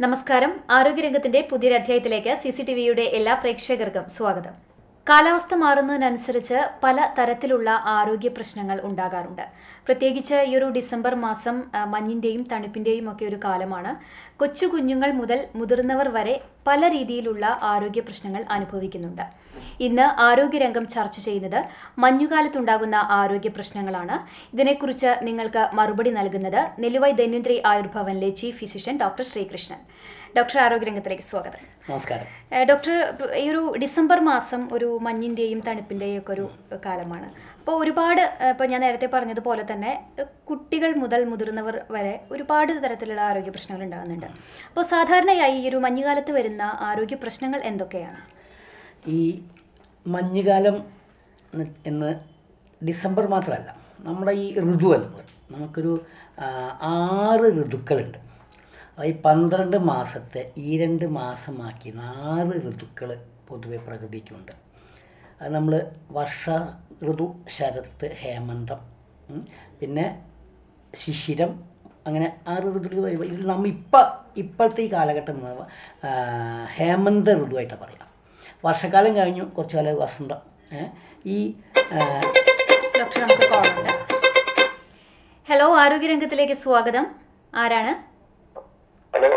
നമസ്കാരം. ആരോഗ്യരംഗത്തിന്റെ പുതിയൊരു അധ്യായത്തിലേക്ക് CCTVയുടെ എല്ലാ പ്രേക്ഷകർക്കും സ്വാഗതം. കാലാവസ്ഥ മാറുന്നതിനനുസരിച്ച് പല തരത്തിലുള്ള ആരോഗ്യ പ്രശ്നങ്ങൾ ഉണ്ടാകാറുണ്ട്. പ്രത്യേകിച്ച് ഈ ഒരു ഡിസംബർ മാസം മഞ്ഞിന്റെയും തണുപ്പിന്റെയും ഒക്കെ ഒരു കാലമാണ്. കൊച്ചു കുഞ്ഞുങ്ങൾ മുതൽ മുതിർന്നവർ വരെ പല രീതിയിലുള്ള ആരോഗ്യ പ്രശ്നങ്ങൾ അനുഭവിക്കുന്നുണ്ട്. ഇന്ന് ആരോഗ്യരംഗം ചർച്ച ചെയ്യുന്നത് മഞ്ഞുകാലത്തുണ്ടാകുന്ന ആരോഗ്യ പ്രശ്നങ്ങളാണ്. ഇതിനെക്കുറിച്ച് നിങ്ങൾക്ക് മറുപടി നൽകുന്നത് നെല്ലുവൈ ധന്വന്തരി ആയുർഭവനിലെ chief physician doctor Sreekrishnan. Doctor, ആരോഗ്യരംഗത്തിലേക്ക് സ്വാഗതം. നമസ്കാരം. ഡോക്ടർ, ഈ ഒരു ഡിസംബർ മാസം ഒരു മഞ്ഞിൻ്റെയും തണുപ്പിൻ്റെയും ഒക്കെ ഒരു കാലമാണ്. അപ്പോൾ ഒരുപാട്, ഇപ്പോൾ ഞാൻ നേരത്തെ പറഞ്ഞതുപോലെ തന്നെ കുട്ടികൾ മുതൽ മുതിർന്നവർ വരെ ഒരുപാട് തരത്തിലുള്ള ആരോഗ്യ പ്രശ്നങ്ങൾ ഉണ്ടാകുന്നുണ്ട്. അപ്പോൾ സാധാരണയായി ഈ ഒരു മഞ്ഞുകാലത്ത് വരുന്ന ആരോഗ്യ പ്രശ്നങ്ങൾ എന്തൊക്കെയാണ്? ഈ മഞ്ഞുകാലം എന്ന് ഡിസംബർ മാത്രമല്ല, നമ്മുടെ ഈ ഋതു എന്നുള്ളത് നമുക്കൊരു 6 ഋതുക്കളുണ്ട്. ഈ 12 മാസത്തെ ഈ 2 മാസമാക്കി 4 ഋതുക്കൾ പൊതുവെ പ്രകൃതിക്കുണ്ട്. അത് നമ്മൾ വർഷ ഋതു, ശരത്ത്, ഹേമന്തം, പിന്നെ ശിശിരം, അങ്ങനെ 6 ഋതുക്കൾ വരുമ്പോൾ ഇതിൽ നമ്മൾ ഇപ്പോഴത്തെ ഈ കാലഘട്ടം ഹേമന്ത ഋതുവായിട്ടാണ് പറയാം. വർഷക്കാലം കഴിഞ്ഞു, കുറച്ചു കാലം വസന്തം. ഈ ഡോക്ടർ, നമുക്ക് കോളുണ്ട്. ഹലോ, ആരോഗ്യരംഗത്തിലേക്ക് സ്വാഗതം. ആരാണ്? ഹലോ,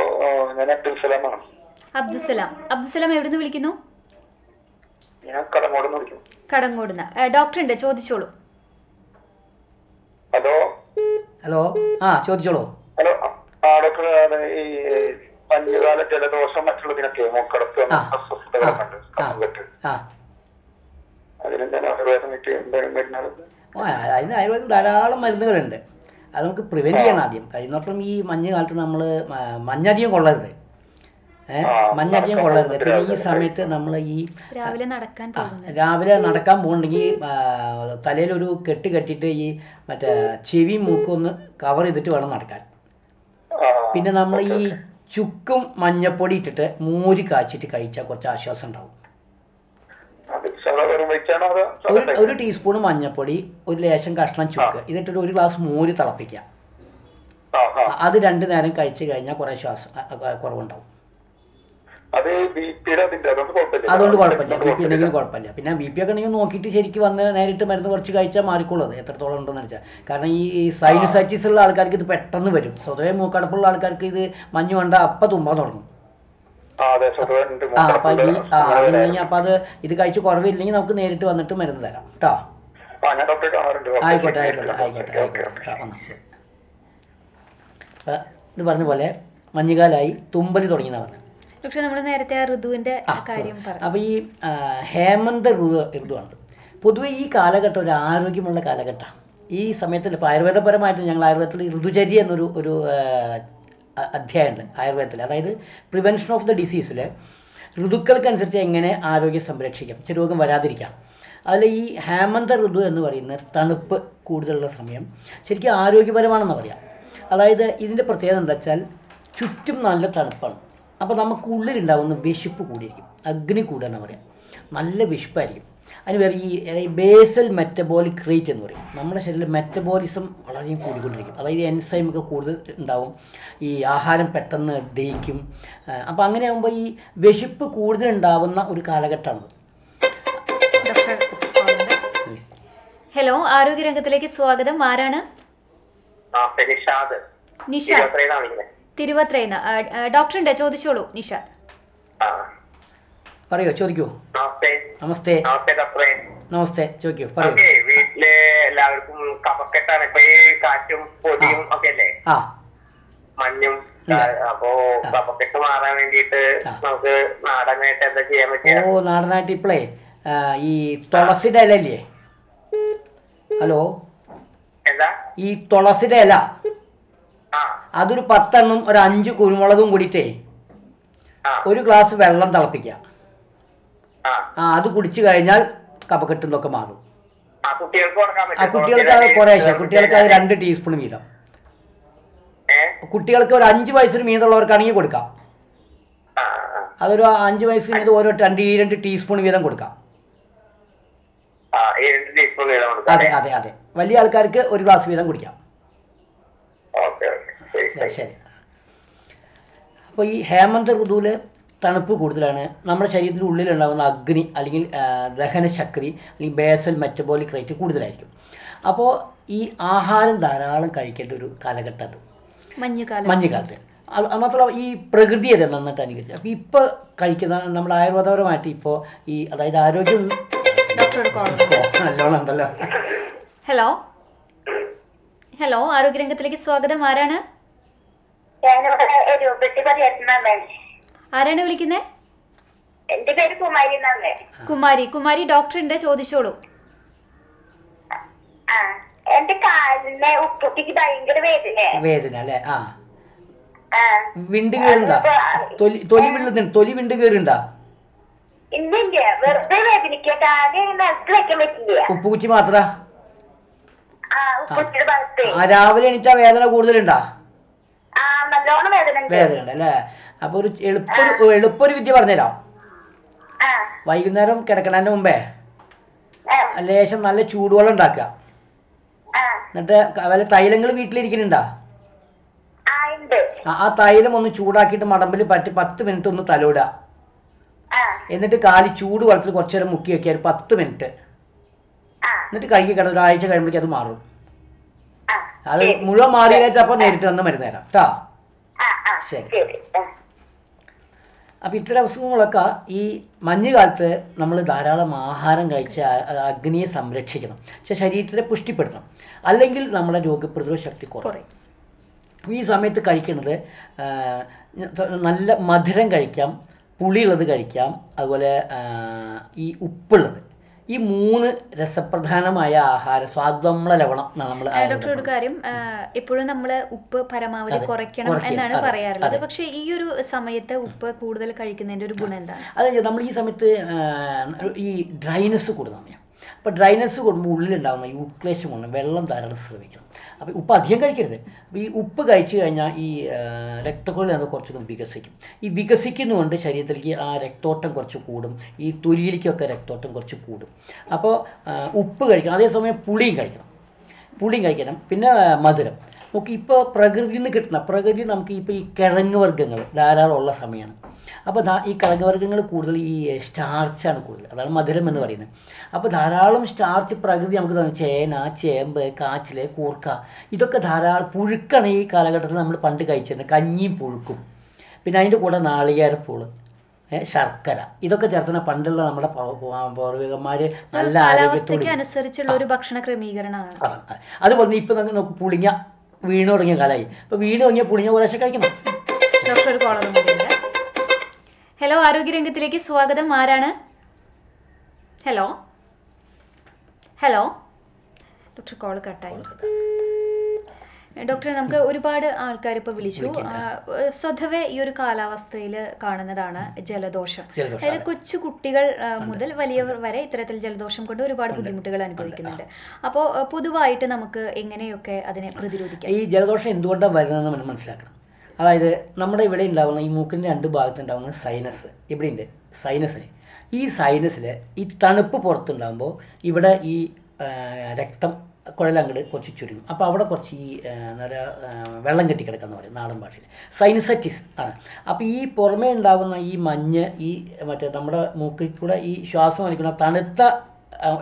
ഞാൻ അബ്ദുൽസലാമാണ്. അബ്ദുസലാം എവിടെ നിന്ന് വിളിക്കുന്നു? ഞാൻ കടങ്ങോട് വിളിക്കുന്നു. കടങ്ങോടുന്ന ഡോക്ടർ ഉണ്ട്, ചോദിച്ചോളൂ. ഹലോ ഹലോ ചോദിച്ചോളൂ. ഹലോ, ഡോക്ടർ, ഈ മഞ്ഞുകാല ജലദോഷം മറ്റുള്ളതിനൊക്കെ മൂക്കടപ്പ് അസ്വസ്ഥതകളുണ്ട്. അതിനെന്താണ് ആയുർവേദം മരുന്നുകൾ? അതിന് ആയുർവേദം ധാരാളം മരുന്നുകളുണ്ട്. അത് നമുക്ക് പ്രിവെൻറ്റ് ചെയ്യണം. ആദ്യം കഴിയുന്നോളം ഈ മഞ്ഞ് കാലത്ത് നമ്മൾ മഞ്ഞധികം കൊള്ളരുത്. മഞ്ഞധികം കൊള്ളരുത്. പിന്നെ ഈ സമയത്ത് നമ്മൾ ഈ രാവിലെ നടക്കാൻ പോകുന്നുണ്ടെങ്കിൽ തലയിലൊരു കെട്ട് കെട്ടിയിട്ട് ഈ മറ്റേ ചെവിയും മൂക്കും ഒന്ന് കവർ ചെയ്തിട്ട് വേണം നടക്കാൻ. പിന്നെ നമ്മൾ ഈ ചുക്കും മഞ്ഞപ്പൊടി ഇട്ടിട്ട് മോര് കാച്ചിട്ട് കഴിച്ചാൽ കുറച്ച് ആശ്വാസം ഉണ്ടാവും. ഒരു ടീസ്പൂൺ മഞ്ഞപ്പൊടി, ഒരു ലേശം കഷ്ണം ചുക്ക് ഇതിട്ടിട്ട് 1 ഗ്ലാസ് മോര് തിളപ്പിക്കുക. അത് 2 നേരം കഴിച്ചു കഴിഞ്ഞാൽ കുറേ കുറവുണ്ടാവും. അതുകൊണ്ട് കുഴപ്പമില്ല. ബി പി ഉണ്ടെങ്കിലും കുഴപ്പമില്ല. പിന്നെ ബി പി ഒക്കെ ഉണ്ടെങ്കിൽ നോക്കിയിട്ട് ശരിക്കും വന്ന് നേരിട്ട് മരുന്ന് കുറച്ച് കഴിച്ചാൽ മാറിക്കോളൂ. എത്രത്തോളം ഉണ്ടെന്ന് വെച്ചാൽ. കാരണം ഈ സൈനസൈറ്റിസ് ഉള്ള ആൾക്കാർക്ക് ഇത് പെട്ടെന്ന് വരും. സ്വതവേ മൂക്കടപ്പുള്ള ആൾക്കാർക്ക് ഇത് മഞ്ഞ് കണ്ട അപ്പം തുമ്പാൻ തുടങ്ങും. അതുണ്ടെങ്കിൽ അപ്പം അത് ഇത് കഴിച്ച് കുറവില്ലെങ്കിൽ നമുക്ക് നേരിട്ട് വന്നിട്ട് മരുന്ന് തരാം കേട്ടോ. ആയിക്കോട്ടെ. വന്നു ശരി. അപ്പം ഇത് പറഞ്ഞ പോലെ മഞ്ഞുകാലായി തുമ്പല് തുടങ്ങിയെന്നാണ് പറഞ്ഞത്. പക്ഷെ നമ്മൾ നേരത്തെ ഋതുവിന്റെ കാര്യം പറഞ്ഞു. അപ്പോൾ ഈ ഹേമന്ത ഋതുവാണ്. പൊതുവെ ഈ കാലഘട്ടം ഒരു ആരോഗ്യമുള്ള കാലഘട്ടമാണ്. ഈ സമയത്തിൽ ഇപ്പോൾ ആയുർവേദപരമായിട്ട് ഞങ്ങൾ ആയുർവേദത്തിൽ ഋതുചര്യ എന്നൊരു അധ്യായമുണ്ട് ആയുർവേദത്തിൽ. അതായത് പ്രിവെൻഷൻ ഓഫ് ദ ഡിസീസിൽ ഋതുക്കൾക്കനുസരിച്ച് എങ്ങനെ ആരോഗ്യം സംരക്ഷിക്കാം, രോഗം വരാതിരിക്കാം. അതിൽ ഈ ഹേമന്ത ഋതു എന്ന് പറയുന്ന തണുപ്പ് കൂടുതലുള്ള സമയം ശരിക്കും ആരോഗ്യപരമാണെന്ന് പറയാം. അതായത് ഇതിൻ്റെ പ്രത്യേകത എന്താ വെച്ചാൽ ചുറ്റും നല്ല തണുപ്പാണ്. അപ്പോൾ നമുക്ക് ഉള്ളിലുണ്ടാവുന്ന വിശപ്പ് കൂടിയിരിക്കും, അഗ്നി കൂടുക എന്ന് പറയാം. നല്ല വിശപ്പായിരിക്കും. അതിന് വേറെ ഈ ബേസൽ മെറ്റബോളിക് റേറ്റ് എന്ന് പറയും. നമ്മുടെ ശരീരത്തിൽ മെറ്റബോളിസം വളരെയും കൂടിക്കൊണ്ടിരിക്കും. അതായത് എൻസൈമൊക്കെ കൂടുതൽ ഉണ്ടാവും. ഈ ആഹാരം പെട്ടെന്ന് ദഹിക്കും. അപ്പോൾ അങ്ങനെ ആകുമ്പോൾ ഈ വിശപ്പ് കൂടുതൽ ഉണ്ടാവുന്ന ഒരു കാലഘട്ടമാണ്. ഹലോ, ആരോഗ്യരംഗത്തിലേക്ക് സ്വാഗതം. ആരാണ്? നിഷാദ്, തിരുവത്രയെന്ന്. ഡോക്ടറുണ്ട്, ചോദിച്ചോളൂ. നിഷാദ് പറയോ, ചോദിക്കൂ. നമസ്തേ. നമസ്തേ, ചോദിക്കൂ, പറയൂ. വീട്ടില് എല്ലാവർക്കും കഫക്കെട്ടാണ്. ഇപ്പൊ ഈ കാറ്റും പൊടിയും ഒക്കെ അല്ലേ, മഞ്ഞും. അപ്പോ കഫക്കെട്ട് മാറാൻ വേണ്ടിട്ട് നമുക്ക് നാടനായിട്ട് എന്താ ചെയ്യാൻ പറ്റുക? നാടനായിട്ട് ഇപ്പളേ ഈ തുളസിയുടെ ഇല ഇല്ലേ? ഹലോ, എന്താ ഈ തുളസിയുടെ ഇല? അതൊരു 10 എണ്ണം, ഒരു 5 കുരുമുളകും കൂടിയിട്ടേ 1 ഗ്ലാസ് വെള്ളം തിളപ്പിക്കുക. അത് കുടിച്ചു കഴിഞ്ഞാൽ കഫക്കെട്ടുന്നൊക്കെ മാറും. കുട്ടികൾക്ക് അത് കുറേശ്ശെ, കുട്ടികൾക്ക് അത് 2 ടീസ്പൂൺ വീതം. കുട്ടികൾക്ക് ഒരു 5 വയസ്സിന് മീതുള്ളവർക്കാണെങ്കിൽ കൊടുക്കാം. അതൊരു 5 വയസ്സിന് മീത് ഓരോ 2 ടീസ്പൂൺ വീതം കൊടുക്കാം. അതെ. വലിയ ആൾക്കാർക്ക് 1 ഗ്ലാസ് വീതം കുടിക്കാം. ശരി. അപ്പോൾ ഈ ഹേമന്ത ഋതുവിൽ തണുപ്പ് കൂടുതലാണ്. നമ്മുടെ ശരീരത്തിൻ്റെ ഉള്ളിലുണ്ടാകുന്ന അഗ്നി അല്ലെങ്കിൽ ദഹനശക്തി അല്ലെങ്കിൽ ബേസൽ മെറ്റബോളിക് റേറ്റ് കൂടുതലായിരിക്കും. അപ്പോൾ ഈ ആഹാരം ധാരാളം കഴിക്കേണ്ട ഒരു കാലഘട്ടം അത് മഞ്ഞുകാലത്ത്. മാത്രമല്ല ഈ പ്രകൃതി അത് നന്നായിട്ട് അനുകരിച്ചു. അപ്പോൾ ഇപ്പോൾ കഴിക്കുന്ന നമ്മുടെ ആയുർവേദപരമായിട്ട് ഇപ്പോൾ ഈ അതായത് ആരോഗ്യം നല്ലോണം ഉണ്ടല്ലോ. ഹലോ ഹലോ, ആരോഗ്യരംഗത്തിലേക്ക് സ്വാഗതം. ആരാണ് ആരാണ് വിളിക്കുന്നത്? എന്റെ പേര് കുമാരി. കുമാരി ഡോക്ടർ ഉണ്ട്, ചോദിച്ചോളൂ. എന്റെ കാലിന് ഉപ്പുട്ടിക്ക് ഭയങ്കര വേദന അല്ലേ? വിണ്ട് കയറുണ്ടാ? തൊലി വിണ്ട് കയറുണ്ടാ? ഇല്ല, വെറുതെ വേദനിക്കട്ടെ, വെക്കാൻ പറ്റില്ല. ഉപ്പുകുറ്റി മാത്ര? ഉപ്പുട്ടിയുടെ ഭാഗത്ത് രാവിലെ എണീറ്റാ വേദന കൂടുതലുണ്ടാ? നല്ലോണം വേദന ഉണ്ട് അല്ലേ? അപ്പൊ ഒരു എളുപ്പൊരു വിദ്യ പറഞ്ഞുതരാം. വൈകുന്നേരം കിടക്കണതിന്റെ മുമ്പേ ലേശം നല്ല ചൂടുവെള്ളം ഉണ്ടാക്കുക. എന്നിട്ട് വല്ല തൈലങ്ങൾ വീട്ടിലിരിക്കുന്നുണ്ടാ? ആ തൈലം ഒന്ന് ചൂടാക്കിയിട്ട് മടമ്പിൽ പറ്റി 10 മിനിറ്റ് ഒന്ന് തലോടുക. എന്നിട്ട് കാലി ചൂട് വെള്ളത്തിൽ കുറച്ചു നേരം മുക്കി വെക്കുക, 10 മിനിറ്റ്. എന്നിട്ട് കഴുകി കിടന്ന് ഒരാഴ്ച കഴിയുമ്പോഴേക്കും അത് മാറും. അത് മുഴുവൻ മാറിയാൽ ചിലപ്പോൾ നേരിട്ട് വന്ന് മരുന്ന് തരാം കേട്ടോ. ശരി. അപ്പം ഇത്തരം അസുഖങ്ങളൊക്കെ ഈ മഞ്ഞുകാലത്ത് നമ്മൾ ധാരാളം ആഹാരം കഴിച്ച് അഗ്നിയെ സംരക്ഷിക്കണം, പക്ഷേ ശരീരത്തിനെ പുഷ്ടിപ്പെടുത്തണം, അല്ലെങ്കിൽ നമ്മുടെ രോഗപ്രതിരോധ ശക്തി കുറയും. ഈ സമയത്ത് കഴിക്കുന്നത് നല്ല മധുരം കഴിക്കാം, പുളിയുള്ളത് കഴിക്കാം, അതുപോലെ ഈ ഉപ്പുള്ളത്. ഈ 3 രസപ്രധാനമായ ആഹാര സ്വാദമ്ല ലവണം നമ്മൾ. ഡോക്ടർ ഒരു കാര്യം, എപ്പോഴും നമ്മൾ ഉപ്പ് പരമാവധി കുറയ്ക്കണം എന്നാണ് പറയാറുള്ളത്. പക്ഷേ ഈ ഒരു സമയത്ത് ഉപ്പ് കൂടുതൽ കഴിക്കുന്നതിന്റെ ഒരു ഗുണം എന്താണ്? അതെ, നമ്മൾ ഈ സമയത്ത് ഈ ഡ്രൈനെസ് കൂടുന്ന സമയം. അപ്പോൾ ഡ്രൈനെസ് കൂടുമ്പോൾ ഉള്ളിലുണ്ടാകുന്ന ഈ ഉൾക്ലേശം കൊണ്ട് വെള്ളം ധാരാളം ശ്രമിക്കണം. അപ്പോൾ ഉപ്പ് അധികം കഴിക്കരുത്. അപ്പോൾ ഈ ഉപ്പ് കഴിച്ചു കഴിഞ്ഞാൽ ഈ രക്തക്കൊഴൽ അത് കുറച്ചൊന്നും വികസിക്കും. ഈ വികസിക്കുന്നതുകൊണ്ട് ശരീരത്തിലേക്ക് ആ രക്തോട്ടം കുറച്ച് കൂടും, ഈ തൊലിയിലേക്കൊക്കെ രക്തോട്ടം കുറച്ച് കൂടും. അപ്പോൾ ഉപ്പ് കഴിക്കണം, അതേസമയം പുളിയും കഴിക്കണം. പിന്നെ മധുരം. നമുക്ക് ഇപ്പോൾ പ്രകൃതിയിൽ നിന്ന് കിട്ടുന്ന നമുക്ക് ഇപ്പോൾ ഈ കിഴങ്ങ് വർഗ്ഗങ്ങൾ ധാരാളം ഉള്ള സമയമാണ്. അപ്പോൾ ഈ കിഴങ്ങ് വർഗ്ഗങ്ങൾ കൂടുതൽ ഈ സ്റ്റാർച്ചാണ് കൂടുതൽ, അതാണ് മധുരം എന്ന് പറയുന്നത്. അപ്പോൾ ധാരാളം സ്റ്റാർച്ച് പ്രകൃതി നമുക്ക് തന്നെ, ചേന, ചേമ്പ്, കാച്ചിൽ, കൂർക്ക, ഇതൊക്കെ ധാരാളം. പുഴുക്കാണ് ഈ കാലഘട്ടത്തിൽ നമ്മൾ പണ്ട് കഴിച്ചിരുന്നത്, കഞ്ഞിയും പുഴുക്കും. പിന്നെ അതിൻ്റെ കൂടെ നാളികേരപ്പൂള്, ശർക്കര, ഇതൊക്കെ ചേർത്തുന്ന പണ്ടുള്ള നമ്മുടെ പൂർവികന്മാർ നല്ല ആരോഗ്യത്തോടെ ഒരു ഭക്ഷണ ക്രമീകരണമാണ്. അതുപോലെ ഇപ്പം നമുക്ക് പുളിങ്ങ വീണ് തുടങ്ങിയ കാലമായി. ഇപ്പോൾ വീണ് തുടങ്ങിയ പുളിങ്ങ കുറേശ്ശെ കഴിക്കണം. ഡോക്ടർ ഒരു കോളർ ഉണ്ട്. ഹലോ, ആരോഗ്യരംഗത്തിലേക്ക് സ്വാഗതം. ആരാണ്? ഹലോ ഡോക്ടർ, കോൾ കട്ടായി. ഡോക്ടറെ, നമുക്ക് ഒരുപാട് ആൾക്കാർ ഇപ്പോൾ വിളിച്ചു. സ്വതവേ ഈ ഒരു കാലാവസ്ഥയിൽ കാണുന്നതാണ് ജലദോഷം. അതായത് കൊച്ചു കുട്ടികൾ മുതൽ വലിയവർ വരെ ഇത്തരത്തിൽ ജലദോഷം കൊണ്ട് ഒരുപാട് ബുദ്ധിമുട്ടുകൾ അനുഭവിക്കുന്നുണ്ട്. അപ്പോൾ പൊതുവായിട്ട് നമുക്ക് എങ്ങനെയൊക്കെ അതിനെ പ്രതിരോധിക്കാം? ഈ ജലദോഷം എന്തുകൊണ്ടാണ് വരുന്നതെന്ന് നമ്മൾ മനസ്സിലാക്കണം. അതായത് നമ്മുടെ ഇവിടെ ഉണ്ടാകുന്ന ഈ മൂക്കിൻ്റെ 2 ഭാഗത്തുണ്ടാകുന്ന സൈനസ്, ഇവിടെയുണ്ട് സൈനസിന്. ഈ സൈനസിൽ ഈ തണുപ്പ് പുറത്തുണ്ടാകുമ്പോൾ ഇവിടെ ഈ രക്തം കുഴലങ്ങട് കുറച്ച് ചുരുങ്ങും. അപ്പോൾ അവിടെ കുറച്ച് ഈ എന്താ പറയുക വെള്ളം കെട്ടിക്കിടക്കുന്ന പറയും നാടൻ ഭാഷയിൽ, സൈനസൈറ്റിസ് ആണ്. അപ്പോൾ ഈ പുറമേ ഉണ്ടാകുന്ന ഈ മഞ്ഞ് ഈ നമ്മുടെ മൂക്കിൽ കൂടെ ഈ ശ്വാസം വലിക്കുന്ന തണുത്ത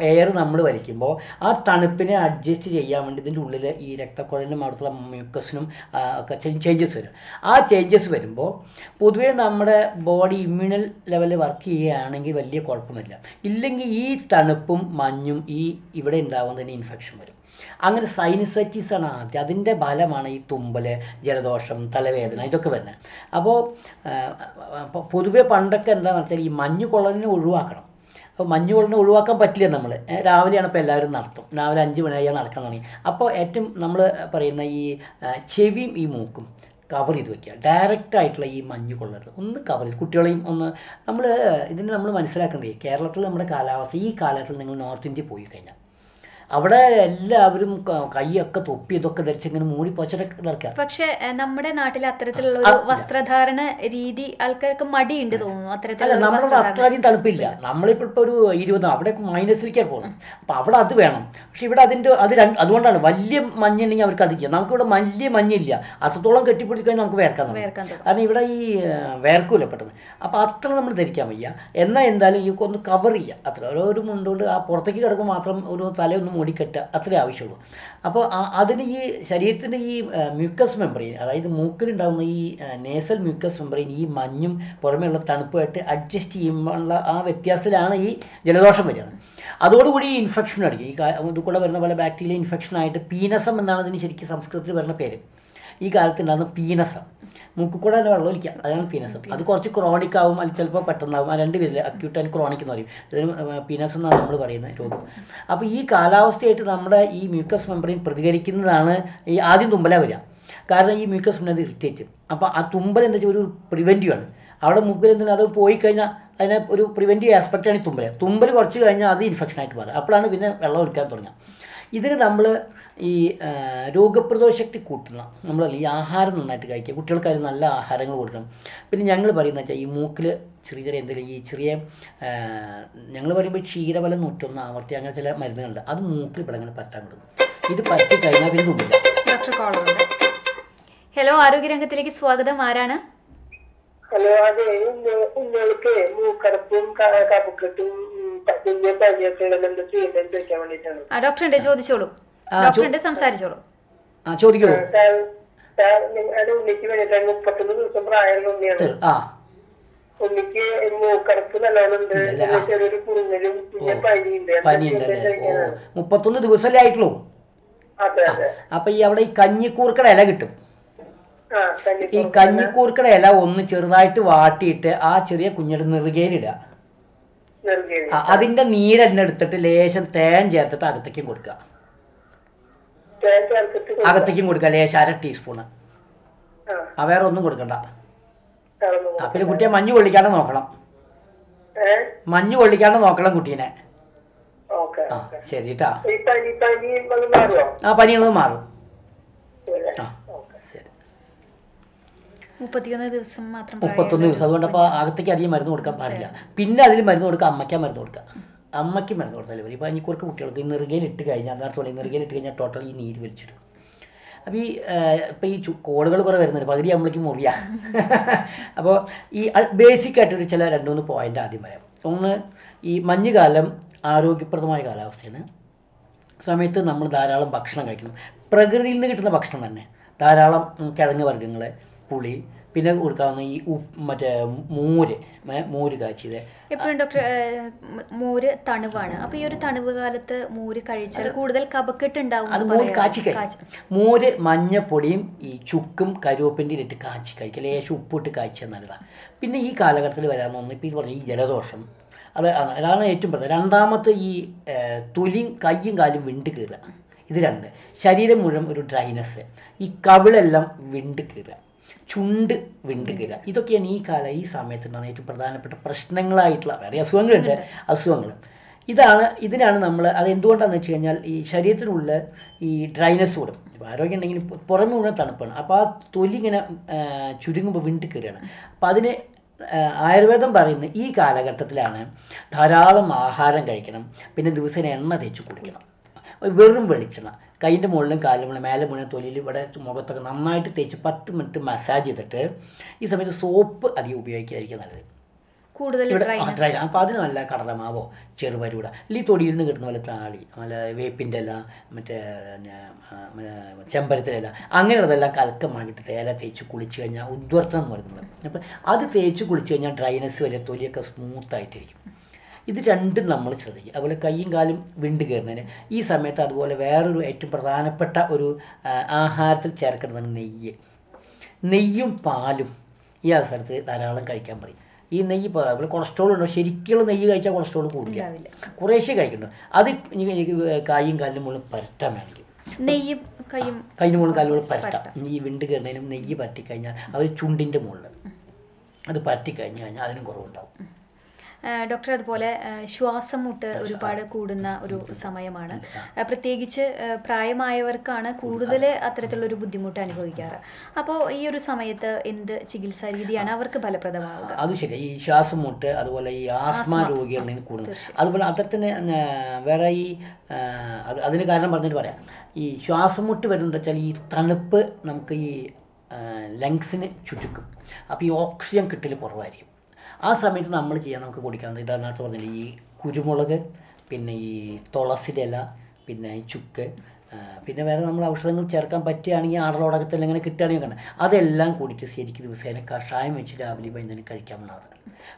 എയർ നമ്മൾ വലിക്കുമ്പോൾ ആ തണുപ്പിനെ അഡ്ജസ്റ്റ് ചെയ്യാൻ വേണ്ടി ഇതിൻ്റെ ഉള്ളിൽ ഈ രക്തക്കുഴലിനും അവിടുത്തെ മ്യൂക്കസിനും ഒക്കെ ചേഞ്ചസ് വരും. ആ ചേഞ്ചസ് വരുമ്പോൾ പൊതുവേ നമ്മുടെ ബോഡി ഇമ്മ്യൂണൽ ലെവലിൽ വർക്ക് ചെയ്യുകയാണെങ്കിൽ വലിയ കുഴപ്പമില്ല. ഇല്ലെങ്കിൽ ഈ തണുപ്പും മഞ്ഞും ഈ ഇവിടെ ഉണ്ടാകുന്നതിന് ഇൻഫെക്ഷൻ വരും. അങ്ങനെ സൈനസൈറ്റിസ് ആണ് ആദ്യം. അതിൻ്റെ ഫലമാണ് ഈ തുമ്മൽ, ജലദോഷം, തലവേദന, ഇതൊക്കെ വരുന്നത്. അപ്പോൾ പൊതുവേ പണ്ടൊക്കെ എന്താണെന്ന് വെച്ചാൽ ഈ മഞ്ഞ് കൊള്ളലിനെ ഒഴിവാക്കണം. അപ്പോൾ മഞ്ഞ് കൊള്ളിനെ ഒഴിവാക്കാൻ പറ്റില്ല. നമ്മൾ രാവിലെയാണ് ഇപ്പോൾ എല്ലാവരും നടത്തും, രാവിലെ 5 മണിയായാൽ നടക്കാൻ തുടങ്ങി. അപ്പോൾ ഏറ്റവും നമ്മൾ പറയുന്ന ഈ ചെവിയും ഈ മൂക്കും കവർ ചെയ്ത് വയ്ക്കുക. ഡയറക്റ്റായിട്ടുള്ള ഈ മഞ്ഞ് കൊള്ളരുത്, ഒന്ന് കവർ ചെയ്ത് കുട്ടികളെയും ഒന്ന് നമ്മൾ മനസ്സിലാക്കേണ്ടത് കേരളത്തിൽ നമ്മുടെ കാലാവസ്ഥ ഈ കാലത്തിൽ നിങ്ങൾ നോർത്ത് ഇന്ത്യ പോയി കഴിഞ്ഞാൽ അവിടെ എല്ലാവരും കൈയൊക്കെ തൊപ്പി ഇതൊക്കെ ധരിച്ച് ഇങ്ങനെ മൂടി പൊച്ചടൊക്കെ നടക്കുക. പക്ഷെ നമ്മുടെ നാട്ടിൽ അത്തരത്തിലുള്ള ഒരു വസ്ത്രധാരണ രീതി ആൾക്കാർക്ക് മടിയുണ്ട് തോന്നുന്നു. അല്ല, നമ്മുടെ അത്രയധികം തണുപ്പില്ല. നമ്മളിപ്പോൾ ഇപ്പോൾ ഒരു 20 അവിടെ മൈനസിലേക്കാണ് പോകുന്നത്. അപ്പം അവിടെ അത് വേണം. പക്ഷെ ഇവിടെ അതുകൊണ്ടാണ് വലിയ മഞ്ഞുണ്ടെങ്കിൽ അവർക്ക് അത് ചെയ്യാം. നമുക്കിവിടെ വലിയ മഞ്ഞില്ല, അത്രത്തോളം കെട്ടിപ്പിടിക്കാൻ നമുക്ക് വേർക്കാൻ തുടങ്ങും. കാരണം ഇവിടെ ഈ വേർക്കൂല പെട്ടെന്ന്. അപ്പോൾ അത്ര നമ്മൾ ധരിക്കാൻ വയ്യ. എന്നാൽ എന്തായാലും ഈ ഒന്ന് കവർ ചെയ്യുക, അത്ര ഓരോ മുണ്ടുകൊണ്ട് ആ പുറത്തേക്ക് കിടക്കുമ്പോൾ മാത്രം ഒരു തലയൊന്ന് മൂടിക്കെട്ടുക, അത്രേ ആവശ്യമുള്ളൂ. അപ്പോൾ അതിന് ഈ ശരീരത്തിൻ്റെ ഈ മ്യൂക്കസ് മെമ്പറൈൻ, അതായത് മൂക്കിലുണ്ടാകുന്ന ഈ നേസൽ മ്യൂക്കസ് മെമ്പറൈൻ ഈ മഞ്ഞും പുറമെയുള്ള തണുപ്പുമായിട്ട് അഡ്ജസ്റ്റ് ചെയ്യുമ്പോഴുള്ള ആ വ്യത്യാസത്തിലാണ് ഈ ജലദോഷം വരിക. അതോടുകൂടി ഈ ഇൻഫെക്ഷൻ അടിക്കും. ഇത് കൂടെ വരുന്ന പോലെ ബാക്ടീരിയ ഇൻഫെക്ഷനായിട്ട് പീനസം എന്നാണ് അതിന് ശരിക്കും സംസ്കൃതത്തിൽ വരുന്ന പേര്. ഈ കാലത്ത് ഉണ്ടാകുന്ന പീനസം, മൂക്കിൽ കൂടെ തന്നെ വെള്ളം ഒലിക്കുക, അതാണ് പീനസം. അത് കുറച്ച് ക്രോണിക് ആവും, അത് ചിലപ്പോൾ പെട്ടെന്നാവും. ആ രണ്ട് പേരിൽ അക്യൂട്ട് ആൻഡ് ക്രോണിക് എന്ന് പറയും. ഇതിന് പീനസം എന്നാണ് നമ്മൾ പറയുന്ന രോഗം. അപ്പോൾ ഈ കാലാവസ്ഥയായിട്ട് നമ്മുടെ ഈ മ്യൂക്കസ് മെമ്പറിൻ പ്രതികരിക്കുന്നതാണ് ഈ ആദ്യം തുമ്പല വരിക. കാരണം ഈ മ്യൂക്കസ് മെമ്പറിൻ അത് ഇറിറ്റേറ്റ് ചെയ്യും. അപ്പോൾ ആ തുമ്പൽ എന്താ വെച്ചാൽ ഒരു പ്രിവെൻറ്റീവ് ആണ്. അവിടെ മൂക്കിൽ എന്തെങ്കിലും അത് പോയി കഴിഞ്ഞാൽ അതിനെ ഒരു പ്രിവെൻറ്റീവ് ആസ്പെക്റ്റാണ് ഈ തുമ്പൽ. തുമ്പൽ കുറച്ച് കഴിഞ്ഞാൽ അത് ഇൻഫെക്ഷനായിട്ട് മാറും. അപ്പോഴാണ് പിന്നെ വെള്ളം ഒലിക്കാൻ തുടങ്ങുക. ഇതിന് നമ്മൾ ഈ രോഗപ്രതിരോധ ശക്തി കൂട്ടുന്ന നമ്മളല്ല ഈ ആഹാരം നന്നായിട്ട് കഴിക്കുക. കുട്ടികൾക്കായാലും നല്ല ആഹാരങ്ങൾ കൊടുക്കണം. പിന്നെ ഞങ്ങൾ പറയുന്നത് വെച്ചാൽ ഈ മൂക്കിൽ ചെറിയ ചെറിയ എന്തെങ്കിലും ഈ ചെറിയ ഞങ്ങൾ പറയുമ്പോൾ ക്ഷീരബലം 101 ആവർത്തി അങ്ങനെ ചില മരുന്നുകളുണ്ട്. അത് മൂക്കിൽ ഇവിടെ അങ്ങനെ പറ്റാൻ കൊടുക്കും. ഇത് പറ്റി കഴിഞ്ഞാൽ പിന്നെ തുമ്പില്ല. ഹലോ, ആരോഗ്യരംഗത്തിലേക്ക് സ്വാഗതം. ആരാണ്? ഹലോ, അതെ, നിങ്ങൾക്ക് മൂക്കടപ്പും കഫക്കെട്ടും വലിയ പനിയൊക്കെ എന്താ ചെയ്യുന്നത് ചോദിക്കാൻ വേണ്ടിയിട്ടാണ്. ഡോക്ടറുണ്ട്, ചോദിച്ചോളൂ. ഡോക്ടറുണ്ട്, സംസാരിച്ചോളൂ. ചോദിക്കോളൂ. ഉണ്ണിക്ക് വേണ്ടിയിട്ടാണ്. 31 ദിവസം പ്രായമുള്ള ഉണ്ണിയാണ്. ഉണ്ണിക്ക് മൂക്കടപ്പ് നല്ലോണം ഉണ്ട്, ചെറിയൊരു കുറുങ്ങലും പിന്നെ പനിയുണ്ട്. 31 ദിവസമല്ലേ ആയിട്ടുള്ളൂ. അതെ അതെ. അപ്പൊ ഈ അവിടെ ഈ കഞ്ഞിക്കൂർക്കട ഇല കിട്ടും. ഈ കഞ്ഞിക്കൂർക്കട ഇല ഒന്ന് ചെറുതായിട്ട് വാട്ടിയിട്ട് ആ ചെറിയ കുഞ്ഞിയുടെ നെറുകയിലിടുക. അതിന്റെ നീരെന്നെ എടുത്തിട്ട് ലേശം തേൻ ചേർത്തിട്ട് അകത്തേക്കും കൊടുക്കുക. ലേശം 1 ടീസ്പൂണ്. വേറെ ഒന്നും കൊടുക്കണ്ട. പിന്നെ കുട്ടിയെ മഞ്ഞ് കൊള്ളിക്കാണ്ട് നോക്കണം. കുട്ടീനെ. ശരി കേട്ടാ. ആ പനിയുള്ളത് മാറും. 31 ദിവസം മാത്രം. 31 ദിവസം. അതുകൊണ്ട് അപ്പോൾ അകത്തേക്ക് അധികം മരുന്ന് കൊടുക്കാൻ പാടില്ല. പിന്നെ അതിൽ മരുന്ന് കൊടുക്കുക, അമ്മയ്ക്ക് മരുന്ന് കൊടുക്കുക. അമ്മയ്ക്ക് മരുന്ന് കൊടുത്താൽ മതി. ഇപ്പോൾ അഞ്ഞിക്കൂർക്ക് കുട്ടികൾക്ക് ഈ നെറുകയിൽ ഇട്ട് കഴിഞ്ഞാൽ അതിനകത്തോളം ഈ നെറുകയിൽ ഇട്ട് കഴിഞ്ഞാൽ ടോട്ടൽ ഈ നീര് വലിച്ചിടും. അപ്പോൾ ഇപ്പോൾ ഈ കോളുകൾ കുറേ വരുന്നുണ്ട്, പകുതി നമ്മളേക്ക് മുറിയാ. അപ്പോൾ ഈ ബേസിക്കായിട്ടൊരു ചില 2-3 പോയിൻ്റ് ആദ്യം പറയാം. ഒന്ന്, ഈ മഞ്ഞുകാലം ആരോഗ്യപ്രദമായ കാലാവസ്ഥയാണ്. സമയത്ത് നമ്മൾ ധാരാളം ഭക്ഷണം കഴിക്കണം. പ്രകൃതിയിൽ നിന്ന് കിട്ടുന്ന ഭക്ഷണം തന്നെ, ധാരാളം കിഴങ്ങ് വർഗ്ഗങ്ങൾ, പുളി, പിന്നെ കൊടുക്കാവുന്ന ഈ മറ്റേ മോര് കാച്ചിയത്. എപ്പോഴും ഡോക്ടർ, മോര് തണുവാണ്. അപ്പോൾ ഈ ഒരു തണുവ് കാലത്ത് മോര് കഴിച്ചാൽ കൂടുതൽ കഫക്കെട്ട് ഉണ്ടാവും. അത് മോര് കാച്ചി കഴിക്കും. മോര് മഞ്ഞപ്പൊടിയും ഈ ചുക്കും കരിവേപ്പിൻ്റെ ഇട്ട് കാച്ചി കഴിക്കുക. ലേശം ഉപ്പിട്ട് കാച്ചിയാൽ നല്ലതാണ്. പിന്നെ ഈ കാലഘട്ടത്തിൽ വരാമെന്ന് തോന്നുന്നു ഇപ്പോൾ ഇത് പറഞ്ഞ ഈ ജലദോഷം, അതാണ് ഏറ്റവും പ്രധാനം. രണ്ടാമത്തെ ഈ തൊലിയും കയ്യും കാലും വിണ്ട് കീറുക. ഇത് 2. ശരീരം മുഴുവൻ ഒരു ഡ്രൈനസ്, ഈ കവിളെല്ലാം വിണ്ട് കീറുക, ചുണ്ട് വിണ്ട് കീറുക. ഇതൊക്കെയാണ് ഈ സമയത്തുണ്ടാകുന്ന ഏറ്റവും പ്രധാനപ്പെട്ട പ്രശ്നങ്ങളായിട്ടുള്ള വേറെ അസുഖങ്ങൾ. ഇതിനാണ് നമ്മൾ അത് എന്തുകൊണ്ടാണെന്ന് വെച്ച് കഴിഞ്ഞാൽ ഈ ശരീരത്തിനുള്ള ഈ ഡ്രൈനസ് കൂടും. ഇപ്പോൾ ആരോഗ്യം ഉണ്ടെങ്കിൽ പുറമെ മുഴുവൻ തണുപ്പാണ്. അപ്പോൾ ആ തൊലി ഇങ്ങനെ ചുരുങ്ങുമ്പോൾ വിണ്ട് കീറുകയാണ്. അപ്പോൾ അതിന് ആയുർവേദം പറയുന്ന ഈ കാലഘട്ടത്തിലാണ് ധാരാളം ആഹാരം കഴിക്കണം. പിന്നെ ദിവസേന എണ്ണ തേച്ച് കുളിക്കണം. വെറും വെളിച്ചെണ്ണ കൈൻ്റെ മുകളിലും കാലിലും മേലെ മുഴുവൻ തൊലിയിൽ ഇവിടെ മുഖത്തൊക്കെ നന്നായിട്ട് തേച്ച് 10 മിനിറ്റ് മസാജ് ചെയ്തിട്ട് ഈ സമയത്ത് സോപ്പ് അധികം ഉപയോഗിക്കാതിരിക്കുക നല്ലത്. കൂടുതൽ അപ്പോൾ അതിന് നല്ല കടലമാവോ ചെറുപരിയൂട അല്ലെങ്കിൽ തൊടിയിൽ നിന്ന് കിട്ടുന്ന പോലെ താളി, നല്ല വേപ്പിൻ്റെ ഇല, മറ്റേ ചെമ്പരത്തിൻ്റെ ഇല, അങ്ങനെയുള്ളതെല്ലാം കലക്കമാക്കിയിട്ട് ഇല തേച്ച് കുളിച്ച് കഴിഞ്ഞാൽ ഉദ്വർത്തനം എന്ന് പറയുന്നത്. അപ്പോൾ അത് തേച്ച് കുളിച്ച് കഴിഞ്ഞാൽ ഡ്രൈനസ് വരെ തൊലിയൊക്കെ സ്മൂത്തായിട്ടിരിക്കും. ഇത് 2ഉം നമ്മൾ ശ്രദ്ധിക്കുക. അതുപോലെ കൈയും കാലും വിണ്ട് കയറുന്നതിന് ഈ സമയത്ത് അതുപോലെ വേറൊരു ഏറ്റവും പ്രധാനപ്പെട്ട ഒരു ആഹാരത്തിൽ ചേർക്കുന്നതാണ് നെയ്യും പാലും ഈ അവസരത്ത് ധാരാളം കഴിക്കാൻ പറയും. ഈ നെയ്യ് അതുപോലെ കൊളസ്ട്രോൾ ഉണ്ടോ, ശരിക്കുള്ള നെയ്യ് കഴിച്ചാൽ കൊളസ്ട്രോൾ കൂടില്ല, കുറേശ്ശേ കഴിക്കുന്നുണ്ട്. അത് എനിക്ക് കായും കാലിനും മുകളിൽ പരട്ടാൻ വേണമെങ്കിൽ കൈൻ്റെ മുകളിൽ കാലിന് മുകളിൽ പരട്ടാം. ഈ വിണ്ട് കയറുന്നതിനും നെയ്യ് പരട്ടിക്കഴിഞ്ഞാൽ അത് ചുണ്ടിൻ്റെ മുകളിൽ അത് പരട്ടിക്കഴിഞ്ഞ് കഴിഞ്ഞാൽ അതിനും കുറവുണ്ടാവും. ഡോക്ടർ അതുപോലെ ശ്വാസം മുട്ട് ഒരുപാട് കൂടുന്ന ഒരു സമയമാണ്. പ്രത്യേകിച്ച് പ്രായമായവർക്കാണ് കൂടുതൽ അത്തരത്തിലുള്ളൊരു ബുദ്ധിമുട്ട് അനുഭവിക്കാറ്. അപ്പോൾ ഈ ഒരു സമയത്ത് എന്ത് ചികിത്സാ രീതിയാണ് അവർക്ക് ഫലപ്രദമാവുക? അത് ശരി. ഈ ശ്വാസം മുട്ട് അതുപോലെ ഈ ആസ്മ രോഗികളിൽ കൂടുന്നത്, അതുപോലെ അത്തരത്തിന് വേറെ ഈ അതിന് കാരണം പറഞ്ഞിട്ട് പറയാം. ഈ ശ്വാസം മുട്ട് വരുന്നത് വെച്ചാൽ ഈ തണുപ്പ് നമുക്ക് ഈ ലങ്സിന് ചുരുക്കും. അപ്പോൾ ഈ ഓക്സിജൻ കിട്ടൽ കുറവായിരിക്കും. ആ സമയത്ത് നമ്മൾ ചെയ്യാൻ നമുക്ക് കുടിക്കാവുന്നത് ഇതതിനകത്ത് പറഞ്ഞില്ല, ഈ കുരുമുളക്, പിന്നെ ഈ തുളസിയുടെ ഇല, പിന്നെ ഈ ചുക്ക്, പിന്നെ വേറെ നമ്മൾ ഔഷധങ്ങൾ ചേർക്കാൻ പറ്റുകയാണെങ്കിൽ ആടലോടകത്തിൽ ഇങ്ങനെ കിട്ടുകയാണെങ്കിൽ അതെല്ലാം കൂടിയിട്ട് ശരിക്കും ദിവസേന കഷായം വെച്ച് രാവിലെ വൈകുന്നേരം കഴിക്കാവുന്നതാണ്.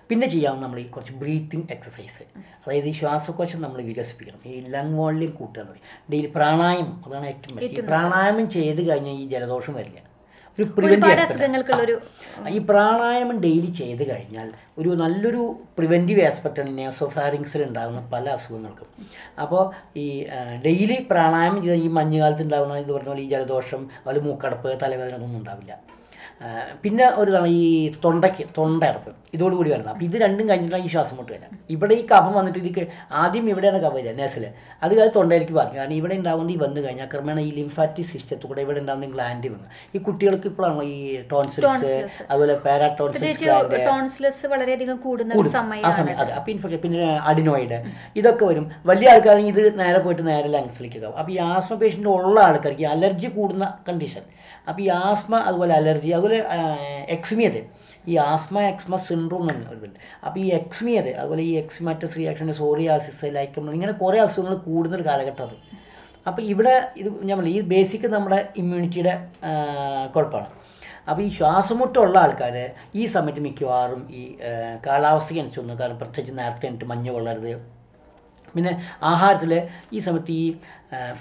പിന്നെ ചെയ്യാവുന്ന നമ്മൾ ഈ കുറച്ച് ബ്രീത്തിങ് എക്സസൈസ്, അതായത് ഈ ശ്വാസകോശം നമ്മൾ വികസിപ്പിക്കണം, ഈ ലങ് വോളിയം കൂട്ടുക എന്ന് പറയും. ഡെയിലി പ്രാണായാമം, അതാണ് ഏറ്റവും ബെസ്റ്റ്. ഈ പ്രാണായാമം ചെയ്ത് കഴിഞ്ഞാൽ ഈ ജലദോഷം വരില്ല. ഒരു പ്രിവെൻറ്റീവ് ഈ പ്രാണായാമം ഡെയിലി ചെയ്ത് കഴിഞ്ഞാൽ ഒരു നല്ലൊരു പ്രിവെൻറ്റീവ് ആസ്പെക്റ്റാണ് നേസോഫാരിങ്സിൽ ഉണ്ടാകുന്ന പല അസുഖങ്ങൾക്കും. അപ്പോൾ ഈ ഡെയിലി പ്രാണായാമം ചെയ്താൽ ഈ മഞ്ഞുകാലത്ത് ഉണ്ടാകുന്ന ഇത് പറഞ്ഞ പോലെ ഈ ജലദോഷം, അതുപോലെ മൂക്കടപ്പ്, തലവേദന ഒന്നും ഉണ്ടാവില്ല. പിന്നെ ഒരു തവണ ഈ തൊണ്ടയടപ്പ് ഇതോടുകൂടി വരുന്നത്. അപ്പോൾ ഇത് രണ്ടും കഴിഞ്ഞിട്ടാണ് ഈ ശ്വാസം മുട്ട് വരാം. ഇവിടെ ഈ കഫം വന്നിട്ട് ഇത് ആദ്യം ഇവിടെയാണ് കഫം വരിക, നേസിൽ, അത് കഴിഞ്ഞ് തൊണ്ടയിലേക്ക് പറഞ്ഞു. കാരണം ഇവിടെ ഉണ്ടാകുന്നത് ഈ വന്നു കഴിഞ്ഞാൽ ക്രമേണ ഈ ലിംഫാറ്റിക് സിസ്റ്റത്തിൽ കൂടെ ഇവിടെ ഉണ്ടാകുന്ന ഗ്ലാൻഡ് വന്നു. ഈ കുട്ടികൾക്ക് ഇപ്പോഴാണോ ഈ ടോൺസിൽസ്, അതുപോലെ പാരാടോൺസിൽസ് വളരെയധികം കൂടുന്ന സമയം. അതെ. അപ്പോൾ ഇൻഫെക്ഷൻ, പിന്നെ അഡിനോയിഡ്, ഇതൊക്കെ വരും. വലിയ ആൾക്കാണെങ്കിൽ ഇത് നേരെ പോയിട്ട് നേരെ ലങ്സിലേക്ക് ആവും. അപ്പോൾ ഈ ആസ്മ പേഷ്യൻ്റ് ഉള്ള ആൾക്കാർക്ക് ഈ അലർജി കൂടുന്ന കണ്ടീഷൻ. അപ്പോൾ ഈ ആസ്മ, അതുപോലെ അലർജി, അതുപോലെ എക്സ്മിയത്, ഈ ആസ്മ എക്സ്മ സിൻഡ്രോം എന്ന് പറയുന്നുണ്ട്. അപ്പോൾ ഈ എക്സ്മിയത്, അതുപോലെ ഈ എക്സ്മാറ്റസ് റിയാക്ഷൻ, സോറിയാസിസ്, ലൈക്കം, ഇങ്ങനെ കുറേ അസുഖങ്ങൾ കൂടുന്നൊരു കാലഘട്ടം അത്. അപ്പോൾ ഇവിടെ ഇത് ഞാൻ പറഞ്ഞു, ഈ ബേസിക് നമ്മുടെ ഇമ്മ്യൂണിറ്റിയുടെ കുഴപ്പമാണ്. അപ്പോൾ ഈ ശ്വാസമുട്ടുള്ള ആൾക്കാർ ഈ സമയത്ത് മിക്കവാറും ഈ കാലാവസ്ഥയ്ക്ക് അനുസരിച്ച്, കാരണം പ്രത്യേകിച്ച് നേരത്തെ എന്നിട്ട് മഞ്ഞ് കൊള്ളരുത്. പിന്നെ ആഹാരത്തിൽ ഈ സമയത്ത് ഈ